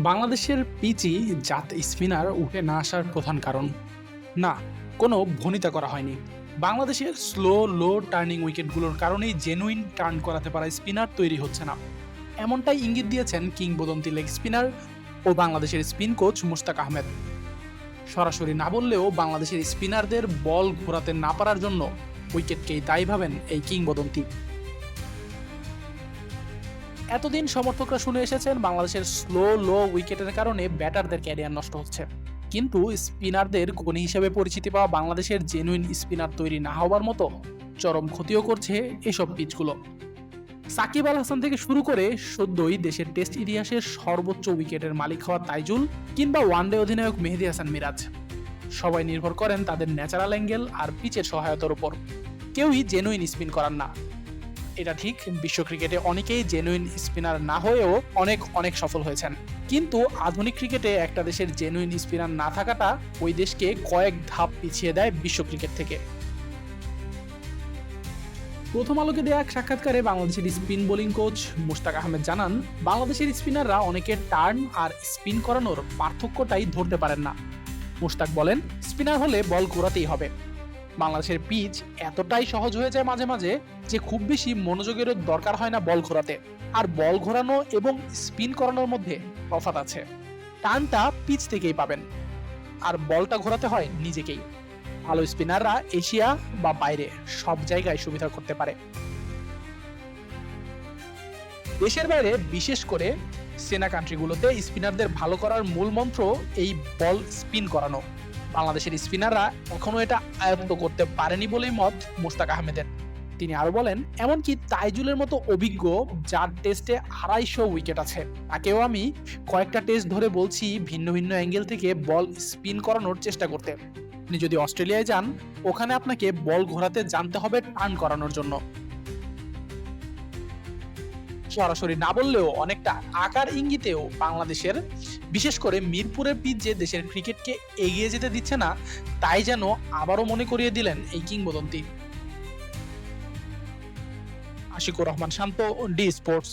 বাংলাদেশের পিচই জাত স্পিনার উঠে না আসার প্রধান কারণ না, কোনো ভনিতা করা হয়নি। বাংলাদেশের স্লো লো টার্নিং উইকেটগুলোর কারণেই জেনুইন টার্ন করাতে পারা স্পিনার তৈরি হচ্ছে না, এমনটাই ইঙ্গিত দিয়েছেন কিংবদন্তি লেগ স্পিনার ও বাংলাদেশের স্পিন কোচ মুশতাক আহমেদ। সরাসরি না বললেও বাংলাদেশের স্পিনারদের বল ঘোরাতে না পারার জন্য উইকেটকেই দায়ী ভাবেন এই কিংবদন্তি। এতদিন সমর্থকরা শুনে এসেছেন বাংলাদেশের স্লো লো উইকেটের কারণে ব্যাটারদের ক্যারিয়ার নষ্ট হচ্ছে, কিন্তু স্পিনারদের খনি হিসেবে পরিচিতি পাওয়া বাংলাদেশের জেনুইন স্পিনার তৈরি না হওয়ার মতো চরম ক্ষতিও করছে এসব পিচগুলো। সাকিব আল হাসান থেকে শুরু করে সদ্যই দেশের টেস্ট ইতিহাসের সর্বোচ্চ উইকেটের মালিক হওয়া তাইজুল কিংবা ওয়ানডে অধিনায়ক মেহেদী হাসান মিরাজ, সবাই নির্ভর করেন তাদের ন্যাচারাল অ্যাঙ্গেল আর পিচের সহায়তার উপর। কেউই জেনুইন স্পিন করান না, এটা ঠিক। বিশ্ব ক্রিকেটে অনেকেই জেনুইন স্পিনার না হয়েও অনেক সফল হয়েছেন, কিন্তু আধুনিক ক্রিকেটে একটা দেশের জেনুইন স্পিনার না থাকাটা ওই দেশকে কয়েক ধাপ পিছিয়ে দেয় বিশ্ব ক্রিকেট থেকে। প্রথম আলোকে দেয়া এক সাক্ষাৎকারে বাংলাদেশের spin bowling coach Mushtaq Ahmed জানান, বাংলাদেশের স্পিনাররা অনেকের টার্ন আর স্পিন করানোর পার্থক্যটাই ধরতে পারেন না। মুশতাক বলেন, স্পিনার হলে বল ঘোরাতেই হবে। বাংলাদেশের পিচ এতটাই সহজ হয়ে যায় মাঝে মাঝে যে খুব বেশি মনোযোগেরও দরকার হয় না বল ঘোরাতে। আর বল ঘোরানো এবং স্পিন করানোর মধ্যে তফাৎ আছে। টার্নটা পিচ থেকেই পাবেন, আর বলটা ঘোরাতে হয় নিজেকেই। ভালো স্পিনাররা এশিয়া বা বাইরে সব জায়গায় সুবিধা করতে পারে। দেশের বাইরে বিশেষ করে সেনা কান্ট্রিগুলোতে স্পিনারদের ভালো করার মূল মন্ত্র এই বল স্পিন করানো। বাংলাদেশের স্পিনাররা এখনো এটা আয়ত্ত করতে পারেনি বলেই মত মুশতাক আহমেদের। তিনি আরো বলেন, এমনকি তাইজুলের মতো অভিজ্ঞ, যার টেস্টে 250 উইকেট আছে, তাকেও আমি কয়েকটা টেস্ট ধরে বলছি ভিন্ন ভিন্ন অ্যাঙ্গেল থেকে বল স্পিন করানোর চেষ্টা করতে। আপনি যদি অস্ট্রেলিয়ায় যান, ওখানে আপনাকে বল ঘোরাতে জানতে হবে টার্ন করানোর জন্য। সরাসরি না বললেও অনেকটা আকার ইঙ্গিতেও বাংলাদেশের, বিশেষ করে মিরপুরের পিচ যে দেশের ক্রিকেটকে এগিয়ে যেতে দিচ্ছে না, তাই যেন আবারও মনে করিয়ে দিলেন এই কিংবদন্তি। আশিকুর রহমান শান্ত, ডি স্পোর্টস।